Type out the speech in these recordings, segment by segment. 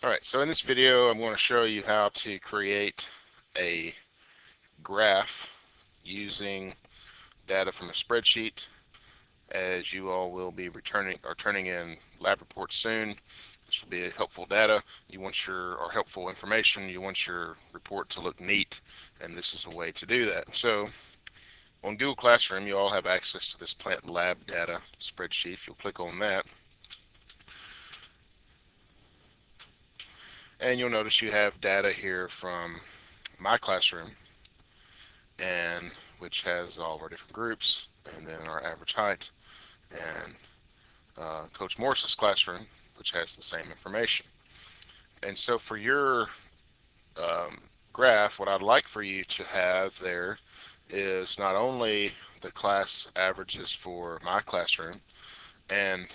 Alright, so in this video I'm going to show you how to create a graph using data from a spreadsheet, as you all will be turning in lab reports soon. This will be helpful data. You want or helpful information. You want your report to look neat, and this is a way to do that. So on Google Classroom, you all have access to this plant lab data spreadsheet. If you'll click on that, and you'll notice you have data here from my classroom, and which has all of our different groups, and then our average height, and Coach Morris's classroom, which has the same information. And so for your graph, what I'd like for you to have there is not only the class averages for my classroom and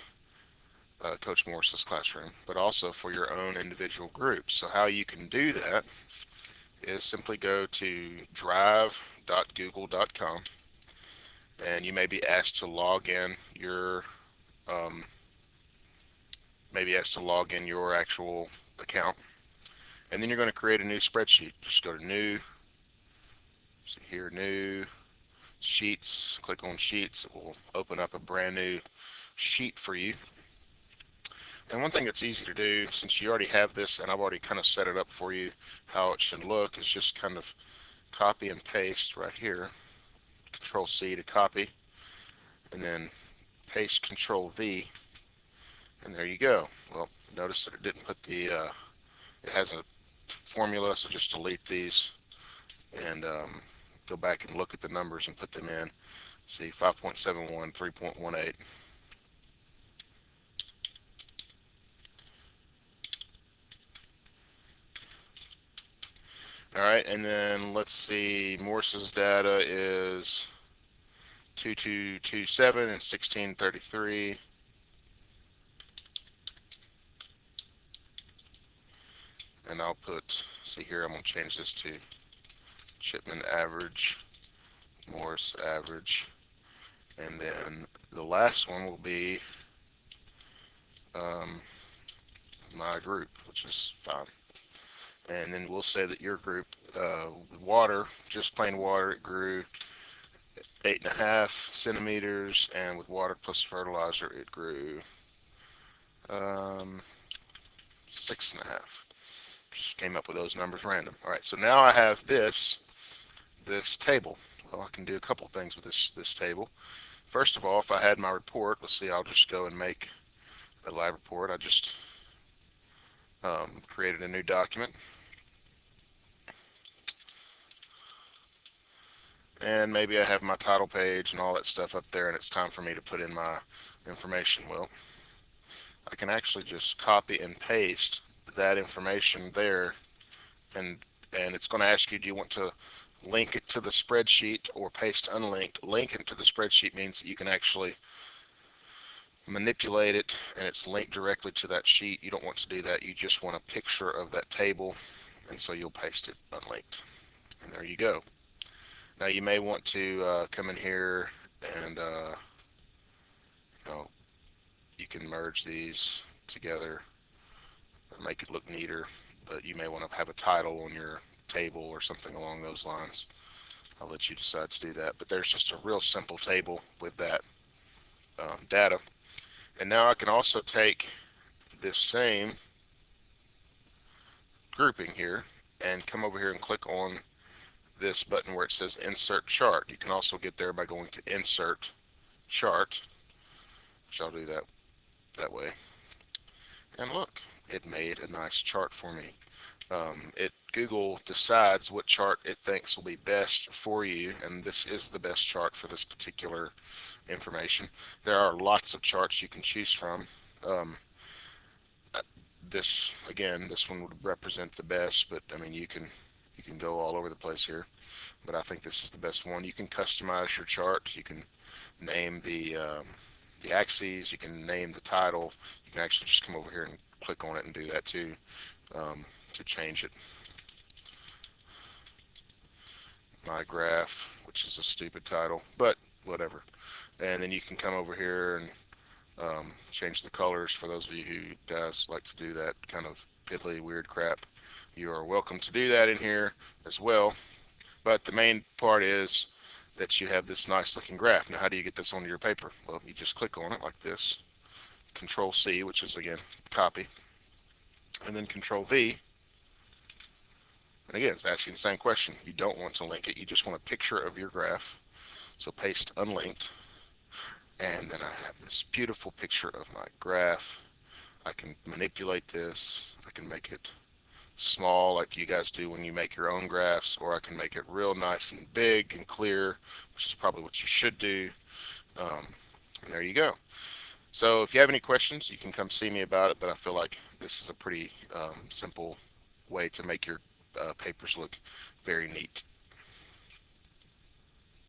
Coach Morris's classroom, but also for your own individual groups. So how you can do that is simply go to drive.google.com, and you may be asked to log in your um, actual account, and then you're going to create a new spreadsheet. Just go to new, see here, new sheets, click on sheets. It will open up a brand new sheet for you. And one thing that's easy to do, since you already have this and I've already kind of set it up for you how it should look, is just kind of copy and paste right here. Control C to copy, and then paste Control V, and there you go. Well, notice that it didn't put it has a formula, so just delete these and go back and look at the numbers and put them in. See, 5.71, 3.18. All right, and then let's see, Morse's data is 2227 and 1633. And I'll see here, I'm going to change this to Chipman average, Morse average, and then the last one will be um, my group, which is fine. And then we'll say that your group, water, just plain water, it grew 8.5 centimeters, and with water plus fertilizer, it grew 6.5. Just came up with those numbers random. All right, so now I have this table. Well, I can do a couple things with this table. First of all, if I had my report, let's see, I'll just go and make a live report. I just created a new document, and maybe I have my title page and all that stuff up there, and it's time for me to put in my information. Well, I can actually just copy and paste that information there, and it's going to ask you, do you want to link it to the spreadsheet or paste unlinked? Link it to the spreadsheet means that you can actually manipulate it and it's linked directly to that sheet. You don't want to do that. You just want a picture of that table, and so you'll paste it unlinked. And there you go. Now you may want to come in here and you know, you can merge these together or make it look neater, but you may want to have a title on your table or something along those lines. I'll let you decide to do that, but there's just a real simple table with that data. And now I can also take this same grouping here and come over here and click on this button where it says Insert Chart. You can also get there by going to Insert Chart, which I'll do that way. And look, it made a nice chart for me. Google decides what chart it thinks will be best for you, and this is the best chart for this particular information. There are lots of charts you can choose from. This one would represent the best, but I mean you can go all over the place here. But I think this is the best one. You can customize your chart. You can name the axes. You can name the title. You can actually just come over here and click on it and do that too, to change it. My graph, which is a stupid title, but whatever. And then you can come over here and change the colors for those of you who guys like to do that kind of piddly weird crap, you are welcome to do that in here as well. But the main part is that you have this nice looking graph. Now, how do you get this onto your paper? Well, you just click on it like this. Control C, which is again copy, and then Control V. And again, it's asking the same question. You don't want to link it. You just want a picture of your graph. So paste unlinked. And then I have this beautiful picture of my graph. I can manipulate this. I can make it small like you guys do when you make your own graphs, or I can make it real nice and big and clear, which is probably what you should do. And there you go. So if you have any questions, you can come see me about it, but I feel like this is a pretty simple way to make your papers look very neat.